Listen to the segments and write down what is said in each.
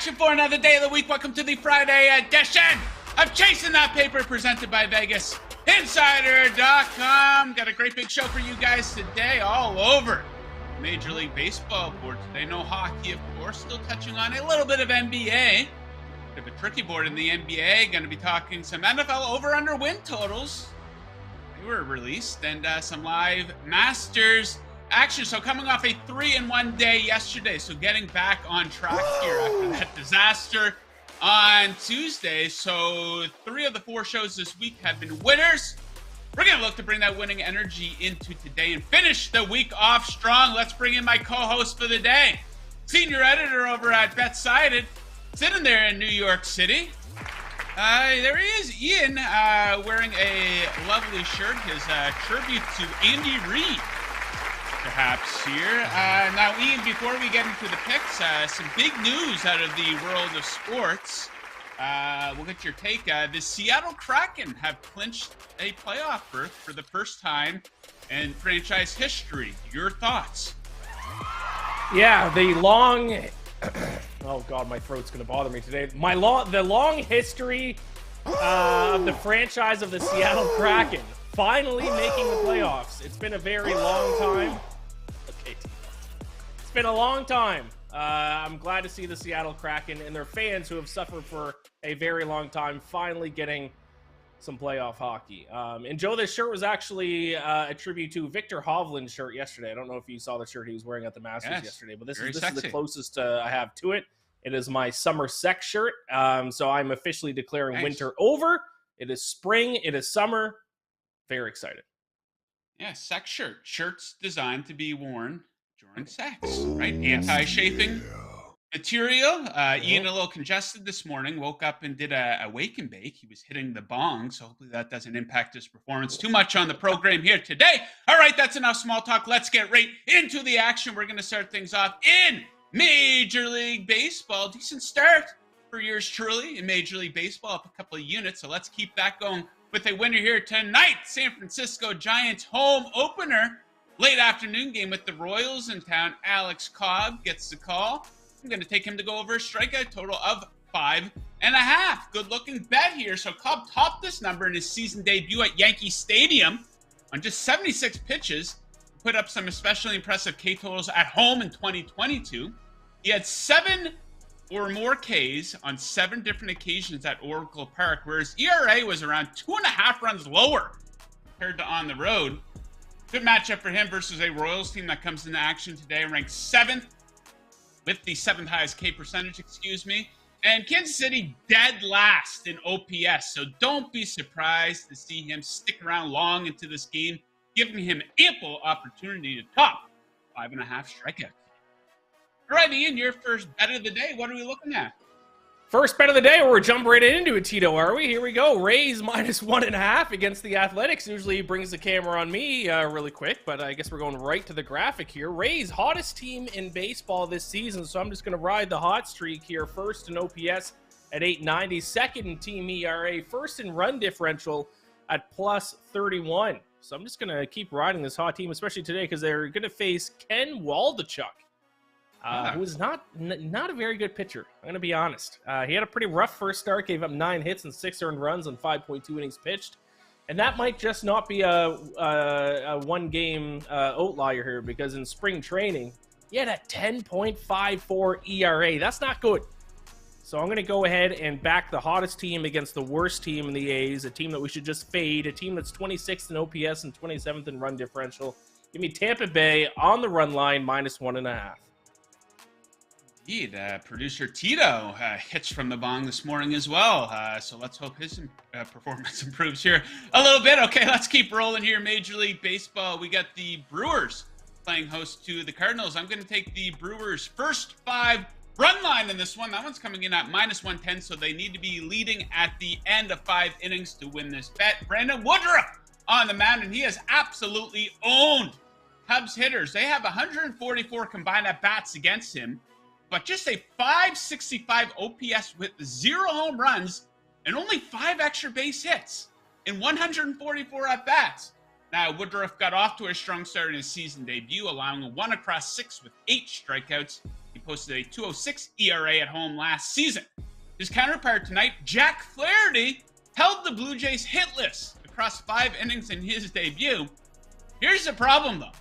action for another day of the week. Welcome to the Friday edition of Chasing That Paper, presented by VegasInsider.com. Got a great big show for you guys today, all over Major League Baseball board today. No hockey, of course. Still touching on a little bit of NBA. Bit of a tricky board in the NBA. Going to be talking some NFL over-under win totals. They were released, and some live Masters action. So coming off a 3-1 day yesterday, so getting back on track here after that disaster on Tuesday. So 3 of the 4 shows this week have been winners. We're going to look to bring that winning energy into today and finish the week off strong. Let's bring in my co-host for the day, senior editor over at BetSided, sitting there in New York City. There he is, Ian, wearing a lovely shirt, his tribute to Andy Reid, perhaps here. Now, Ian, before we get into the picks, some big news out of the world of sports. We'll get your take. The Seattle Kraken have clinched a playoff berth for the first time in franchise history. Your thoughts? Yeah, the long... oh, God, my throat's going to bother me today. The long history of the franchise of the Seattle Kraken finally making the playoffs. It's been a very long time. Okay, it's been a long time. I'm glad to see the Seattle Kraken and their fans who have suffered for a very long time finally getting some playoff hockey. And Joe, this shirt was actually a tribute to Victor Hovland's shirt yesterday. I don't know if you saw the shirt he was wearing at the Masters yesterday, but this is the closest I have to it. It is my summer sex shirt. So I'm officially declaring winter over. It is spring. It is summer. Very excited. Yeah, sex shirt. Shirts designed to be worn during sex, right? Anti-chafing material. Ian, a little congested this morning, woke up and did a wake and bake. He was hitting the bong, so hopefully that doesn't impact his performance too much on the program here today. All right, that's enough small talk. Let's get right into the action. We're going to start things off in Major League Baseball. Decent start for yours truly in Major League Baseball, up a couple of units, so let's keep that going with a winner here tonight. San Francisco Giants home opener. Late afternoon game with the Royals in town. Alex Cobb gets the call. I'm going to take him to go over a strikeout total of 5.5. Good looking bet here. So Cobb topped this number in his season debut at Yankee Stadium on just 76 pitches. Put up some especially impressive K totals at home in 2022. He had 7 or more Ks on 7 different occasions at Oracle Park, whereas ERA was around 2.5 runs lower compared to on the road. Good matchup for him versus a Royals team that comes into action today, ranked 7th with the 7th highest K percentage, and Kansas City dead last in OPS. So don't be surprised to see him stick around long into this game, giving him ample opportunity to top 5.5 strikeouts. All right, Ian, your first bet of the day. What are we looking at? First bet of the day, we're jumping right into it, Tito, are we? Here we go. Rays minus 1.5 against the Athletics. Usually brings the camera on me really quick, but I guess we're going right to the graphic here. Rays, hottest team in baseball this season, so I'm just going to ride the hot streak here. First in OPS at 890, second in team ERA, first in run differential at plus 31. So I'm just going to keep riding this hot team, especially today, because they're going to face Ken Waldachuk. Who is not a very good pitcher. I'm going to be honest. He had a pretty rough first start, gave up 9 hits and 6 earned runs on 5.2 innings pitched. And that might just not be a one-game outlier here, because in spring training, he had a 10.54 ERA. That's not good. So I'm going to go ahead and back the hottest team against the worst team in the A's, a team that we should just fade, a team that's 26th in OPS and 27th in run differential. Give me Tampa Bay on the run line, minus 1.5. Indeed. Producer Tito hits from the bong this morning as well. So let's hope his performance improves here a little bit. Okay, let's keep rolling here. Major League Baseball. We got the Brewers playing host to the Cardinals. I'm going to take the Brewers' first 5 run line in this one. That one's coming in at minus 110, so they need to be leading at the end of 5 innings to win this bet. Brandon Woodruff on the mound, and he has absolutely owned Cubs hitters. They have 144 combined at-bats against him, but just a 565 OPS with 0 home runs and only 5 extra base hits in 144 at-bats. Now, Woodruff got off to a strong start in his season debut, allowing a 1 across 6 with 8 strikeouts. He posted a 2.06 ERA at home last season. His counterpart tonight, Jack Flaherty, held the Blue Jays hitless across 5 innings in his debut. Here's the problem, though.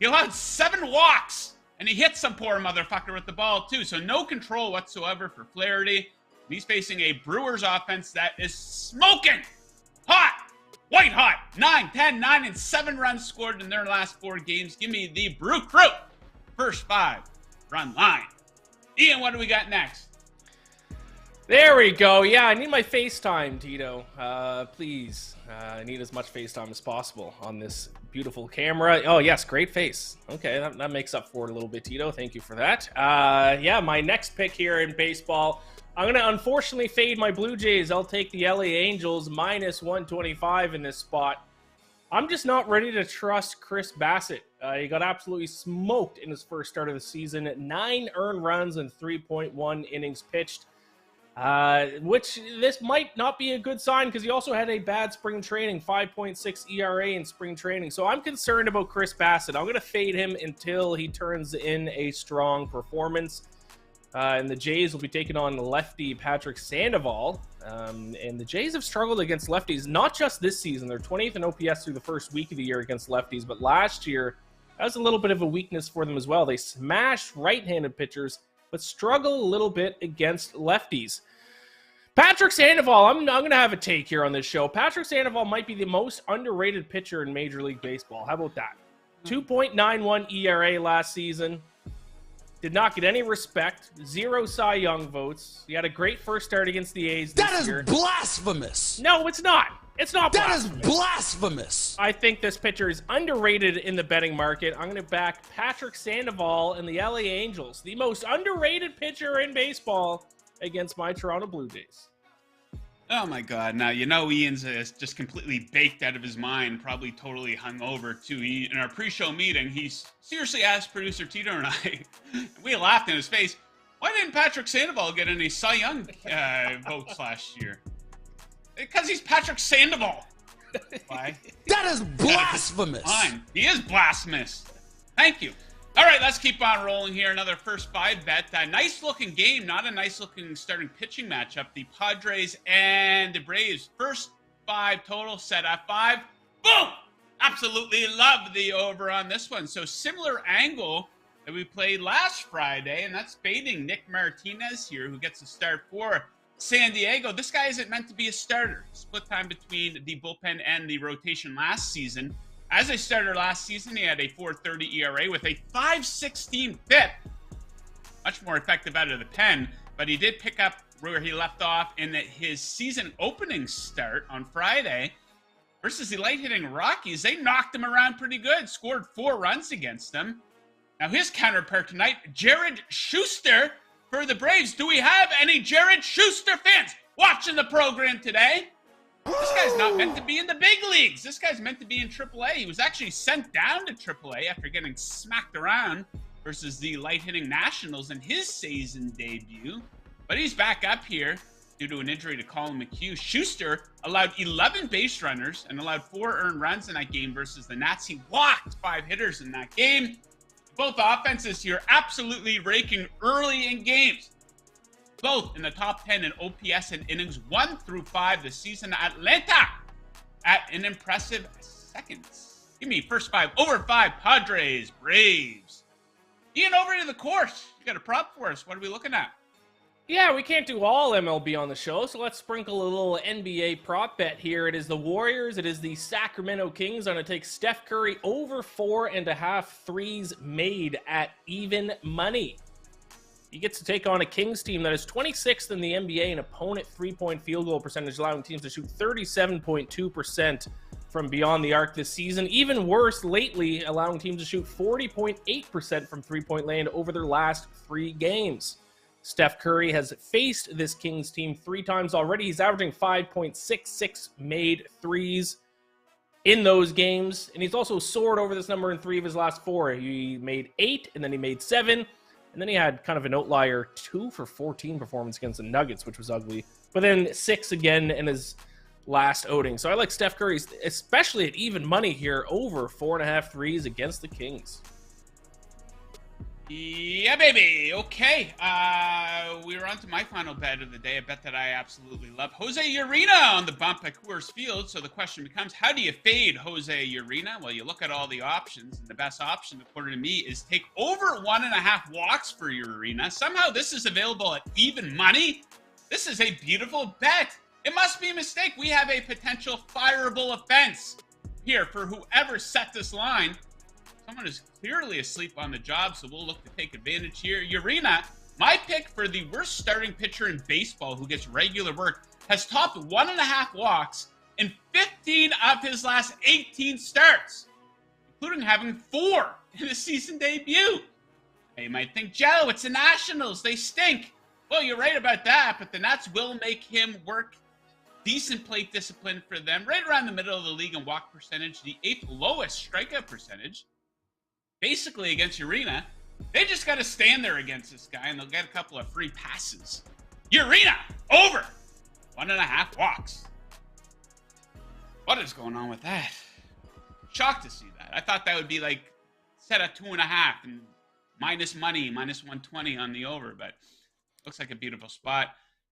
He allowed 7 walks, and he hit some poor motherfucker with the ball, too. So no control whatsoever for Flaherty. And he's facing a Brewers offense that is smoking hot. White hot. 9, 10, 9, and 7 runs scored in their last 4 games. Give me the Brew Crew. First 5 run line. Ian, what do we got next? There we go. Yeah, I need my FaceTime, Tito. Please. I need as much FaceTime as possible on this beautiful camera. Oh, yes, great face. Okay, that makes up for it a little bit, Tito. Thank you for that. Yeah, my next pick here in baseball, I'm going to unfortunately fade my Blue Jays. I'll take the LA Angels minus 125 in this spot. I'm just not ready to trust Chris Bassett. He got absolutely smoked in his first start of the season. 9 earned runs and 3.1 innings pitched. Which this might not be a good sign because he also had a bad spring training, 5.6 ERA in spring training. So I'm concerned about Chris Bassett. I'm going to fade him until he turns in a strong performance. And the Jays will be taking on lefty Patrick Sandoval. And the Jays have struggled against lefties, not just this season. They're 20th in OPS through the first week of the year against lefties. But last year, that was a little bit of a weakness for them as well. They smashed right-handed pitchers, but struggle a little bit against lefties. Patrick Sandoval, I'm going to have a take here on this show. Patrick Sandoval might be the most underrated pitcher in Major League Baseball. How about that? 2.91 ERA last season. Did not get any respect. 0 Cy Young votes. He had a great first start against the A's this year. That is blasphemous. No, it's not. It's not blasphemous. That is blasphemous. I think this pitcher is underrated in the betting market. I'm going to back Patrick Sandoval and the LA Angels, the most underrated pitcher in baseball, against my Toronto Blue Jays. Oh my God. Now, you know, Ian's just completely baked out of his mind, probably totally hungover too. In our pre-show meeting, he seriously asked producer Tito and I, we laughed in his face, why didn't Patrick Sandoval get any Cy Young votes last year? Because he's Patrick Sandoval. Why? That is blasphemous. Fine. He is blasphemous. Thank you. All right, let's keep on rolling here. Another first 5 bet. A nice-looking game, not a nice-looking starting pitching matchup. The Padres and the Braves. First 5 total set at 5. Boom! Absolutely love the over on this one. So similar angle that we played last Friday, and that's fading Nick Martinez here, who gets a start for San Diego. This guy isn't meant to be a starter. Split time between the bullpen and the rotation last season. As a starter last season, he had a 4.30 ERA with a 5.16 FIP. Much more effective out of the pen, but he did pick up where he left off in his season opening start on Friday versus the light-hitting Rockies. They knocked him around pretty good, scored 4 runs against them. Now his counterpart tonight, Jared Schuster for the Braves. Do we have any Jared Schuster fans watching the program today? This guy's not meant to be in the big leagues. This guy's meant to be in AAA. He was actually sent down to AAA after getting smacked around versus the light-hitting Nationals in his season debut. But he's back up here due to an injury to Colin McHugh. Schuster allowed 11 base runners and allowed 4 earned runs in that game versus the Nats. He walked 5 hitters in that game. Both offenses here absolutely raking early in games. Both in the top 10 in OPS and innings 1 through 5 this season. Atlanta at an impressive second. Give me first 5 over 5 Padres, Braves. Ian, over to the course. You got a prop for us. What are we looking at? Yeah, we can't do all MLB on the show, so let's sprinkle a little NBA prop bet here. It is the Warriors. It is the Sacramento Kings. I'm going to take Steph Curry over 4.5 threes made at even money. He gets to take on a Kings team that is 26th in the NBA in opponent three-point field goal percentage, allowing teams to shoot 37.2% from beyond the arc this season. Even worse lately, allowing teams to shoot 40.8% from three-point land over their last 3 games. Steph Curry has faced this Kings team 3 times already. He's averaging 5.66 made threes in those games, and he's also soared over this number in 3 of his last 4. He made 8, and then he made 7. And then he had kind of an outlier 2 for 14 performance against the Nuggets, which was ugly. But then 6 again in his last outing. So I like Steph Curry, especially at even money here, over 4.5 threes against the Kings. Yeah, baby. Okay. We're on to my final bet of the day. A bet that I absolutely love. Jose Urena on the bump at Coors Field. So the question becomes, how do you fade Jose Urena? Well, you look at all the options, and the best option, according to me, is take over 1.5 walks for Urena. Somehow this is available at even money. This is a beautiful bet. It must be a mistake. We have a potential fireable offense here for whoever set this line. Someone is clearly asleep on the job, so we'll look to take advantage here. Urena, my pick for the worst starting pitcher in baseball who gets regular work, has topped 1.5 walks in 15 of his last 18 starts, including having 4 in his season debut. Now you might think, Joe, it's the Nationals. They stink. Well, you're right about that, but the Nats will make him work. Decent plate discipline for them, right around the middle of the league in walk percentage, the 8th lowest strikeout percentage. Basically, against Urena, they just got to stand there against this guy, and they'll get a couple of free passes. Urena, over 1.5 walks. What is going on with that? Shocked to see that. I thought that would be like set at 2.5 and minus money, minus 120 on the over, but looks like a beautiful spot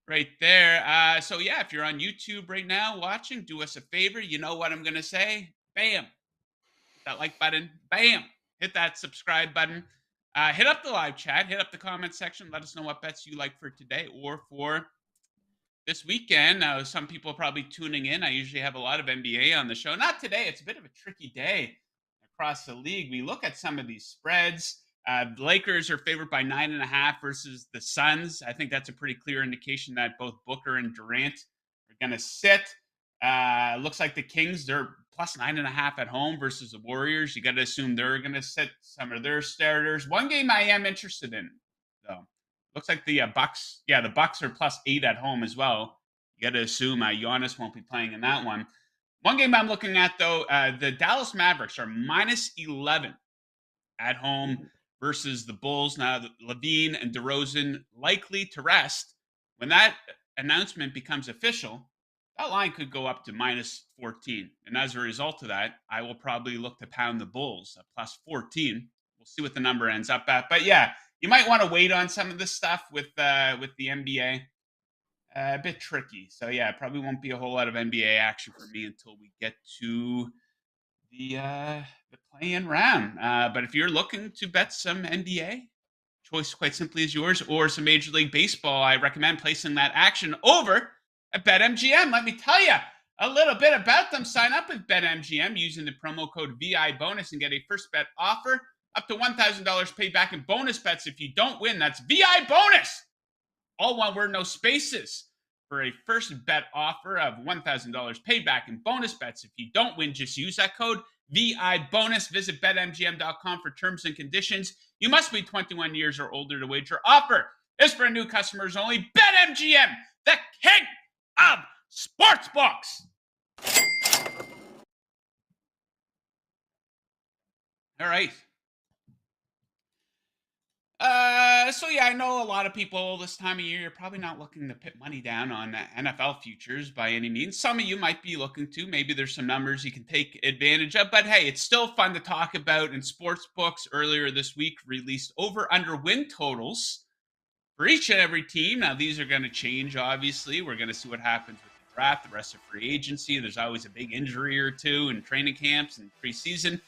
right there. So yeah, if you're on YouTube right now watching, do us a favor. You know what I'm going to say. Bam. Hit that like button. Bam. Hit that subscribe button. Hit up the live chat. Hit up the comment section. Let us know what bets you like for today or for this weekend. Some people are probably tuning in. I usually have a lot of NBA on the show. Not today. It's a bit of a tricky day across the league. We look at some of these spreads. The Lakers are favored by 9.5 versus the Suns. I think that's a pretty clear indication that both Booker and Durant are going to sit. Looks like the Kings, they're plus 9.5 at home versus the Warriors. You got to assume they're going to sit some of their starters. One game I am interested in, though. Looks like the Bucks. Yeah, the Bucks are plus 8 at home as well. You got to assume Giannis won't be playing in that one. One game I'm looking at, though, the Dallas Mavericks are minus 11 at home versus the Bulls. Now, Levine and DeRozan likely to rest. When that announcement becomes official, that line could go up to minus 14. And as a result of that, I will probably look to pound the Bulls at plus 14. We'll see what the number ends up at. But yeah, you might want to wait on some of this stuff with the NBA. A bit tricky. So yeah, probably won't be a whole lot of NBA action for me until we get to the play-in round. But if you're looking to bet some NBA, choice quite simply is yours, or some Major League Baseball, I recommend placing that action over at BetMGM. Let me tell you a little bit about them. Sign up with BetMGM using the promo code VI bonus and get a first bet offer up to $1,000 paid back in bonus bets if you don't win. That's VI bonus. All one word, no spaces. For a first bet offer of $1,000 paid back in bonus bets. If you don't win, just use that code VI bonus. Visit betmgm.com for terms and conditions. You must be 21 years or older to wager. Offer is for new customers only. BetMGM, the king of sportsbooks. All right. So yeah, I know a lot of people this time of year, you're probably not looking to put money down on NFL futures by any means. Some of you might be looking to. Maybe there's some numbers you can take advantage of. But hey, it's still fun to talk about. And sports books earlier this week released over/under win totals for each and every team. Now, these are going to change, obviously. We're going to see what happens with the draft, the rest of free agency. There's always a big injury or two in training camps and preseason,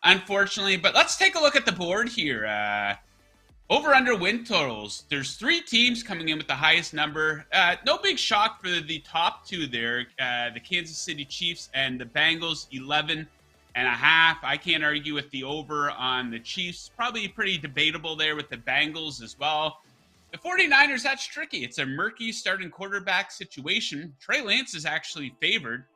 unfortunately. But let's take a look at the board here. Over/under win totals. There's 3 teams coming in with the highest number. No big shock for the top 2 there. The Kansas City Chiefs and the Bengals, 11.5. I can't argue with the over on the Chiefs. Probably pretty debatable there with the Bengals as well. The 49ers, that's tricky. It's a murky starting quarterback situation. Trey Lance is actually favored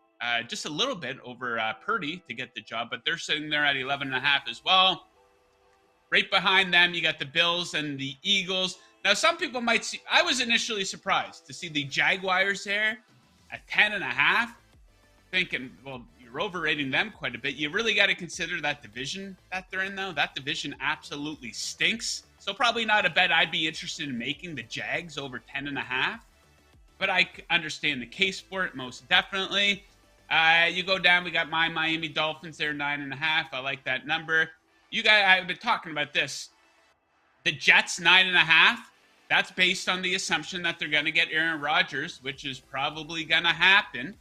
just a little bit over Purdy to get the job, but they're sitting there at 11.5 as well. Right behind them, you got the Bills and the Eagles. Now, some people might see, I was initially surprised to see the Jaguars there at 10.5. Thinking, well, you're overrating them quite a bit. You really got to consider that division that they're in, though. That division absolutely stinks. So probably not a bet I'd be interested in making, the Jags over 10.5. But I understand the case for it, most definitely. You go down, we got my Miami Dolphins there, 9.5. I like that number. You guys, I've been talking about this. The Jets 9.5. That's based on the assumption that they're going to get Aaron Rodgers, which is probably going to happen.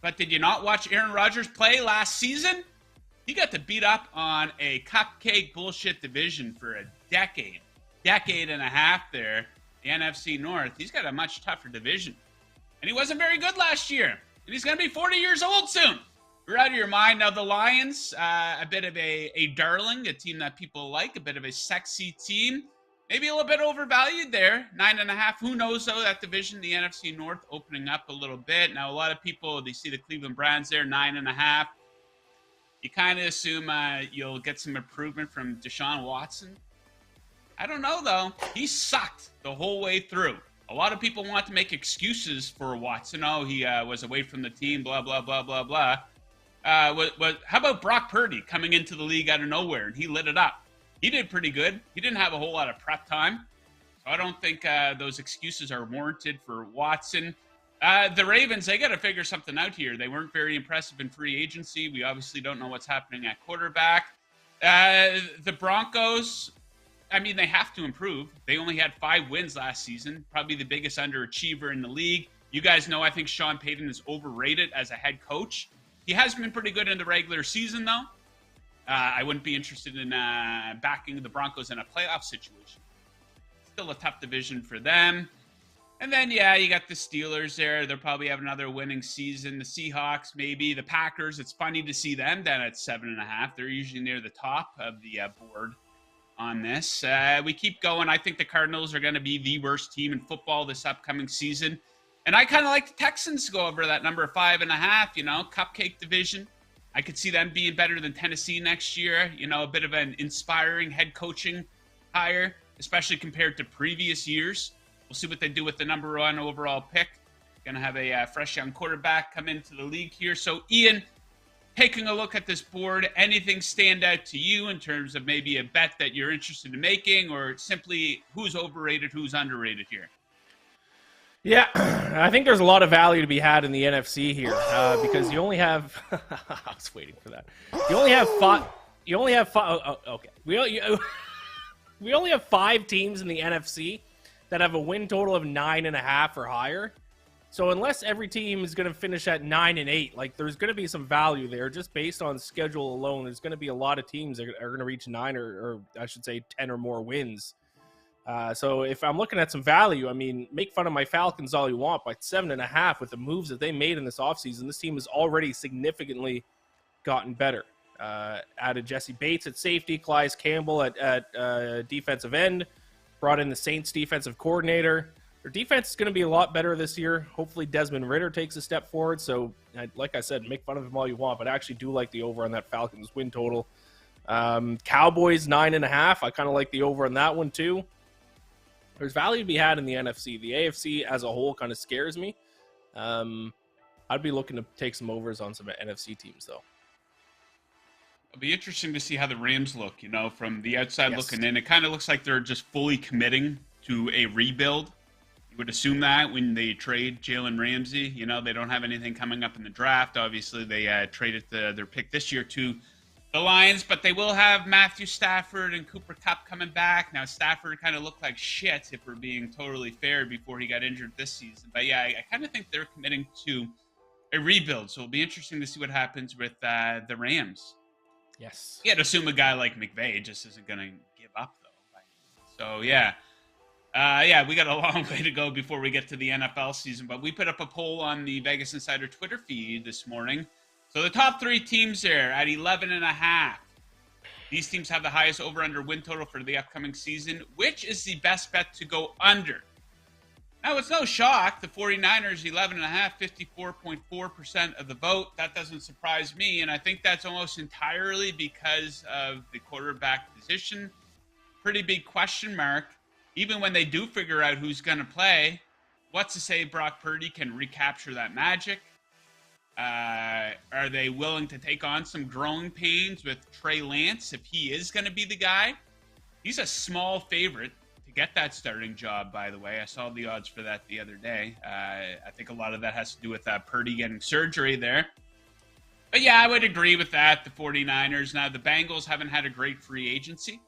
But did you not watch Aaron Rodgers play last season? He got to beat up on a cupcake bullshit division for a decade and a half there, the NFC North. He's got a much tougher division. And he wasn't very good last year. And he's going to be 40 years old soon. You're out of your mind. Now, the Lions, a bit of a darling, a team that people like, a bit of a sexy team. Maybe a little bit overvalued there. 9.5. Who knows, though, that division, the NFC North, opening up a little bit. Now, a lot of people, they see the Cleveland Browns there, 9.5. You kind of assume you'll get some improvement from Deshaun Watson. I don't know, though. He sucked the whole way through. A lot of people want to make excuses for Watson. Oh, he was away from the team, blah, blah, blah, blah, blah. How about Brock Purdy coming into the league out of nowhere, and he lit it up? He did pretty good. He didn't have a whole lot of prep time. So I don't think those excuses are warranted for Watson. The Ravens, they got to figure something out here. They weren't very impressive in free agency. We obviously don't know what's happening at quarterback. The Broncos, I mean, they have to improve. They only had 5 wins last season, probably the biggest underachiever in the league. You guys know I think Sean Payton is overrated as a head coach. He has been pretty good in the regular season, though. I wouldn't be interested in backing the Broncos in a playoff situation. Still a tough division for them. And then, yeah, you got the Steelers there. They'll probably have another winning season. The Seahawks, maybe. The Packers, it's funny to see them down at 7.5. They're usually near the top of the board on this. We keep going. I think the Cardinals are going to be the worst team in football this upcoming season. And I kind of like the Texans to go over that number 5.5, cupcake division. I could see them being better than Tennessee next year. A bit of an inspiring head coaching hire, especially compared to previous years. We'll see what they do with the number 1 overall pick. Going to have a fresh young quarterback come into the league here. So, Ian, taking a look at this board, anything stand out to you in terms of maybe a bet that you're interested in making, or simply who's overrated, who's underrated here? Yeah, I think there's a lot of value to be had in the NFC here because you only have. I was waiting for that. You only have 5. You only have 5. Okay, we only have 5 teams in the NFC that have a win total of 9.5 or higher. So unless every team is going to finish at 9 and 8, like there's going to be some value there just based on schedule alone. There's going to be a lot of teams that are going to reach 9 or I should say 10 or more wins. So if I'm looking at some value, I mean, make fun of my Falcons all you want, but 7.5 with the moves that they made in this offseason, this team has already significantly gotten better. Added Jesse Bates at safety, Calais Campbell at defensive end, brought in the Saints defensive coordinator. Their defense is going to be a lot better this year. Hopefully Desmond Ridder takes a step forward. So like I said, make fun of him all you want, but I actually do like the over on that Falcons win total. Cowboys 9.5. I kind of like the over on that one too. There's value to be had in the NFC. The AFC as a whole kind of scares me. I'd be looking to take some overs on some NFC teams, though. It'll be interesting to see how the Rams look, from the outside looking in. It kind of looks like they're just fully committing to a rebuild. You would assume that when they trade Jalen Ramsey. They don't have anything coming up in the draft. Obviously, they traded their pick this year to the Lions, but they will have Matthew Stafford and Cooper Kupp coming back. Now, Stafford kind of looked like shit, if we're being totally fair, before he got injured this season. But yeah, I kind of think they're committing to a rebuild. So it'll be interesting to see what happens with the Rams. Yes. Yeah, to assume a guy like McVay just isn't going to give up, though. So yeah. We got a long way to go before we get to the NFL season. But we put up a poll on the Vegas Insider Twitter feed this morning. So the top 3 teams there at 11.5. These teams have the highest over-under win total for the upcoming season. Which is the best bet to go under? Now, it's no shock. The 49ers, 11.5, 54.4% of the vote. That doesn't surprise me, and I think that's almost entirely because of the quarterback position. Pretty big question mark. Even when they do figure out who's going to play, what's to say Brock Purdy can recapture that magic? Are they willing to take on some growing pains with Trey Lance if he is going to be the guy? He's a small favorite to get that starting job, by the way. I saw the odds for that the other day. I think a lot of that has to do with Purdy getting surgery there. But yeah, I would agree with that, the 49ers. Now, the Bengals haven't had a great free agency.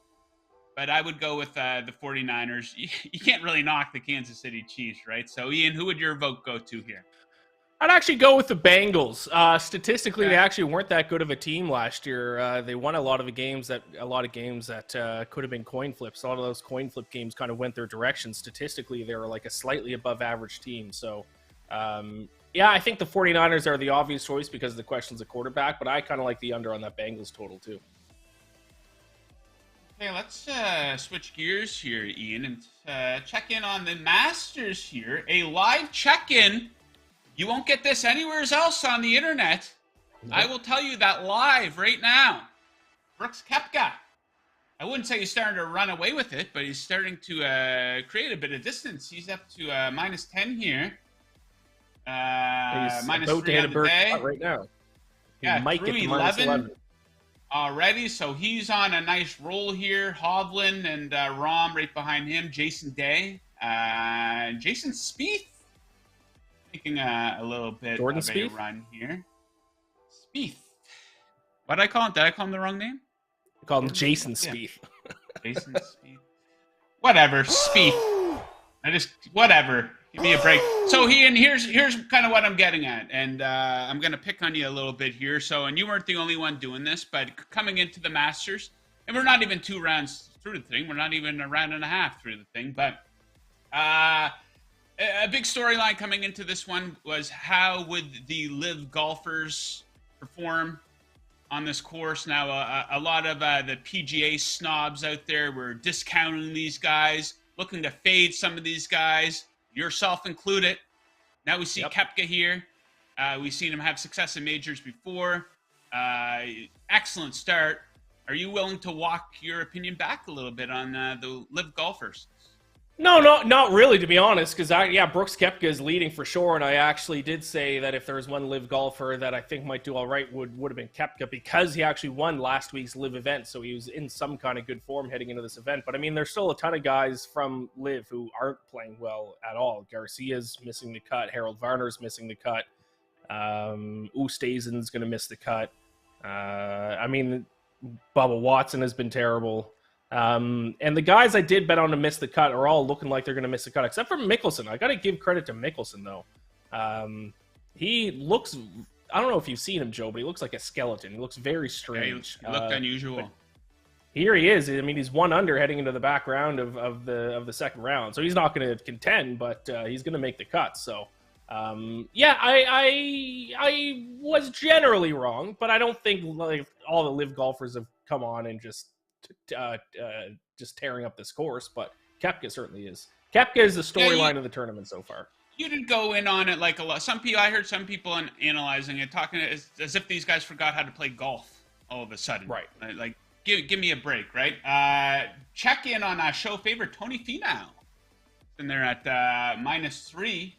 but I would go with the 49ers. You can't really knock the Kansas City Chiefs, right? So, Ian, who would your vote go to here? I'd actually go with the Bengals. Statistically, they Okay. actually weren't that good of a team last year. They won a lot of games that could have been coin flips. A lot of those coin flip games kind of went their direction. Statistically, they were like a slightly above average team. So, yeah, I think the 49ers are the obvious choice because the question's a quarterback, but I kind of like the under on that Bengals total too. Okay, let's switch gears here, Ian, and check in on the Masters here. A live check-in. You won't get this anywhere else on the internet. Nope. I will tell you that live right now. Brooks Koepka. I wouldn't say he's starting to run away with it, but he's starting to create a bit of distance. He's up to -10 here. He's -3 about to hit on a the bird day. shot right now. He Yeah, might get through to -11. already. So he's on a nice roll here. Hovland and Rahm right behind him. Jason Day. Jason Spieth making a little bit Jordan of Spieth? a run here. Spieth. What did I call him? Did I call him the wrong name? We call him Jason Yeah. Spieth. Jason Spieth. Whatever. Spieth. Whatever. Give me a break. So here's kind of what I'm getting at, and I'm gonna pick on you a little bit here. So, and you weren't the only one doing this, but coming into the Masters, and we're not even 2 rounds through the thing. We're not even a round and a half through the thing, but a big storyline coming into this one was how would the live golfers perform on this course. Now, a lot of the PGA snobs out there were discounting these guys, looking to fade some of these guys, yourself included. Now we see Koepka here. We've seen him have success in majors before. Excellent start. Are you willing to walk your opinion back a little bit on the live golfers? No, not really, to be honest, because Brooks Koepka is leading for sure, and I actually did say that if there was one live golfer that I think might do all right would have been Koepka because he actually won last week's live event, so he was in some kind of good form heading into this event. But I mean, there's still a ton of guys from live who aren't playing well at all. Garcia's missing the cut, Harold Varner's missing the cut, Oosthuizen's going to miss the cut. I mean, Bubba Watson has been terrible. And the guys I did bet on to miss the cut are all looking like they're going to miss the cut, except for Mickelson. I got to give credit to Mickelson, though. He looks, I don't know if you've seen him, Joe, but he looks like a skeleton. He looks very strange. Yeah, he looked unusual. Here he is. I mean, he's 1 under heading into the back round of the second round. So he's not going to contend, but he's going to make the cut. So, yeah, I was generally wrong, but I don't think like all the live golfers have come on and just tearing up this course, but Koepka certainly is. Koepka is the storyline of the tournament so far. You didn't go in on it like a lot. I heard some people analyzing it, talking as if these guys forgot how to play golf all of a sudden. Right. Like, give me a break, right? Check in on show favorite Tony Finau. And they're at -3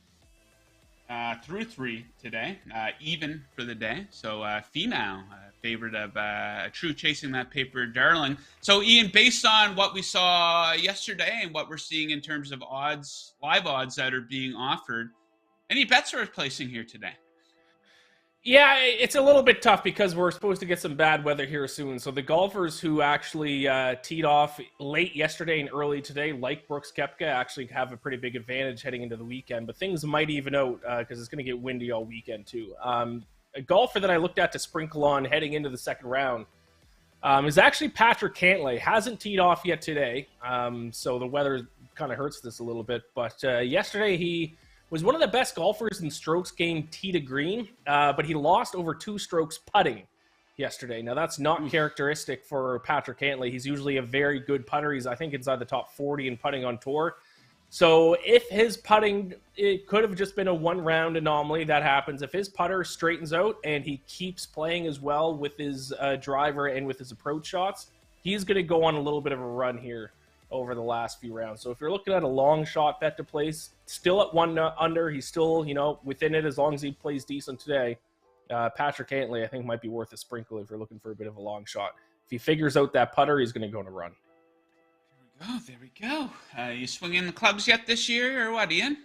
through 3 today, even for the day. So Finau, favorite of a true chasing that paper darling. So Ian, based on what we saw yesterday and what we're seeing in terms of odds, live odds that are being offered, any bets worth placing here today? Yeah, it's a little bit tough because we're supposed to get some bad weather here soon. So the golfers who actually teed off late yesterday and early today, like Brooks Koepka, actually have a pretty big advantage heading into the weekend. But things might even out because it's going to get windy all weekend too. A golfer that I looked at to sprinkle on heading into the second round is actually Patrick Cantlay. Hasn't teed off yet today, so the weather kind of hurts this a little bit. But yesterday he was one of the best golfers in strokes gained tee to green, but he lost over 2 strokes putting yesterday. Now, that's not characteristic for Patrick Cantlay. He's usually a very good putter. He's, I think, inside the top 40 in putting on tour. So if his putting, it could have just been a 1-round anomaly. That happens. If his putter straightens out and he keeps playing as well with his driver and with his approach shots, he's going to go on a little bit of a run here over the last few rounds. So if you're looking at a long shot bet to place, still at 1 under, he's still, within it as long as he plays decent today. Patrick Cantlay, I think, might be worth a sprinkle if you're looking for a bit of a long shot. If he figures out that putter, he's going to go on a run. There we go. You swinging the clubs yet this year, or what, Ian?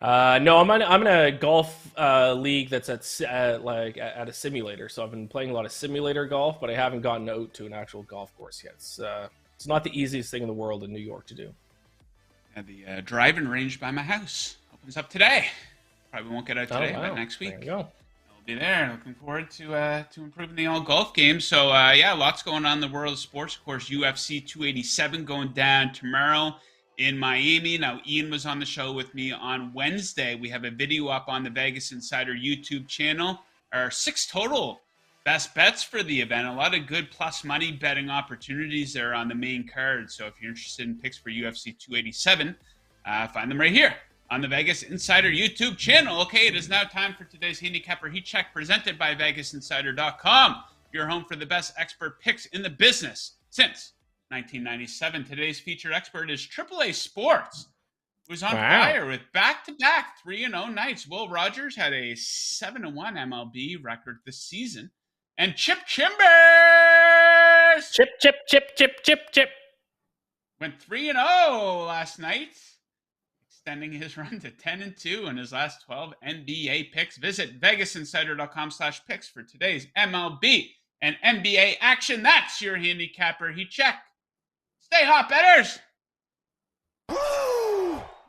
No, I'm in a golf league that's at a simulator. So I've been playing a lot of simulator golf, but I haven't gotten out to an actual golf course yet. It's It's not the easiest thing in the world in New York to do. Yeah, the driving range by my house opens up today. Probably won't get out today, but next week. There you go. I'll be there. Looking forward to improving the all golf game. So yeah, lots going on in the world of sports. Of course, UFC 287 going down tomorrow in Miami. Now, Ian was on the show with me on Wednesday. We have a video up on the Vegas Insider YouTube channel. Our 6 total best bets for the event. A lot of good plus money betting opportunities there on the main card. So if you're interested in picks for UFC 287, find them right here on the Vegas Insider YouTube channel. Okay, it is now time for today's Handicapper Heat Check presented by VegasInsider.com. Your home for the best expert picks in the business since 1997. Today's featured expert is AAA Sports, who's on fire with back-to-back 3-0 nights. Will Rogers had a 7-1 MLB record this season. And Chip Chambers went 3-0 last night, extending his run to 10-2 in his last 12 NBA picks. Visit VegasInsider.com/picks for today's MLB and NBA action. That's your Handicapper Heat Check. Stay hot, betters!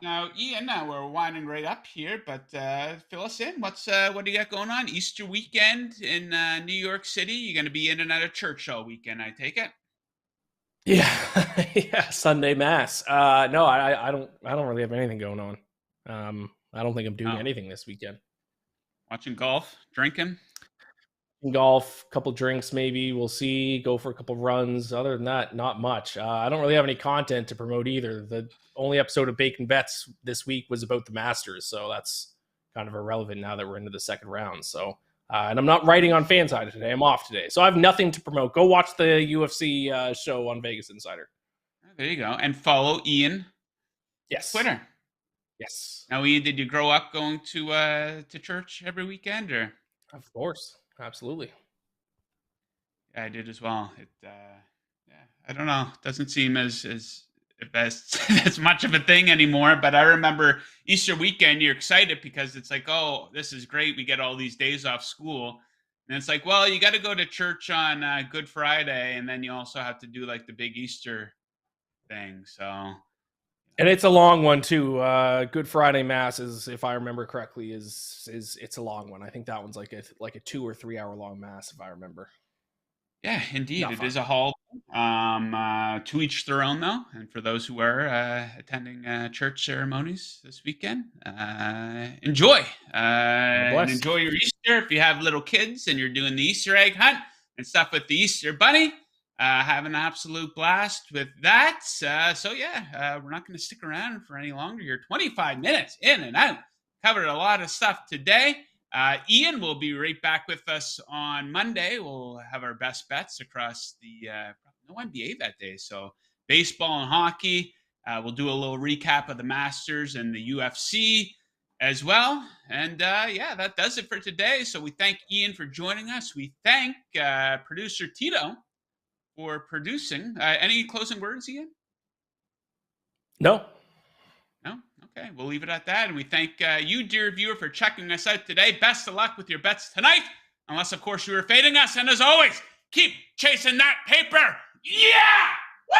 Now, Ian, we're winding right up here, but fill us in. What do you got going on? Easter weekend in New York City. You're going to be in and out of church all weekend, I take it. Yeah, yeah. Sunday mass. No, I don't really have anything going on. I don't think I'm doing anything this weekend. Watching golf, drinking. Golf, couple drinks maybe. We'll see. Go for a couple runs. Other than that, not much. I don't really have any content to promote either. The only episode of Bacon Bets this week was about the Masters, so that's kind of irrelevant now that we're into the second round. So, and I'm not writing on FanSided today. I'm off today, so I have nothing to promote. Go watch the UFC show on Vegas Insider. There you go, and follow Ian. Yes. Twitter. Yes. Now, Ian, did you grow up going to church every weekend, or? Of course. Absolutely. Yeah, I did as well. Yeah, I don't know. It doesn't seem as as much of a thing anymore. But I remember Easter weekend, you're excited because it's like, oh, this is great. We get all these days off school. And it's like, well, you got to go to church on Good Friday. And then you also have to do like the big Easter thing. So. And it's a long one too. Good Friday Mass is, if I remember correctly, is it's a long one. I think that one's like a 2 or 3 hour long mass, if I remember. Yeah, indeed, it is a haul. To each their own, though. And for those who are attending church ceremonies this weekend, enjoy and enjoy your Easter. If you have little kids and you're doing the Easter egg hunt and stuff with the Easter bunny. Have an absolute blast with that. So yeah, we're not going to stick around for any longer. You're 25 minutes in and out. Covered a lot of stuff today. Ian will be right back with us on Monday. We'll have our best bets across the no NBA that day. So baseball and hockey. We'll do a little recap of the Masters and the UFC as well. And yeah, that does it for today. So we thank Ian for joining us. We thank producer Tito for producing. Any closing words, Ian? No. No? Okay, we'll leave it at that. And we thank you, dear viewer, for checking us out today. Best of luck with your bets tonight, unless, of course, you are fading us. And as always, keep chasing that paper. Yeah! Woo!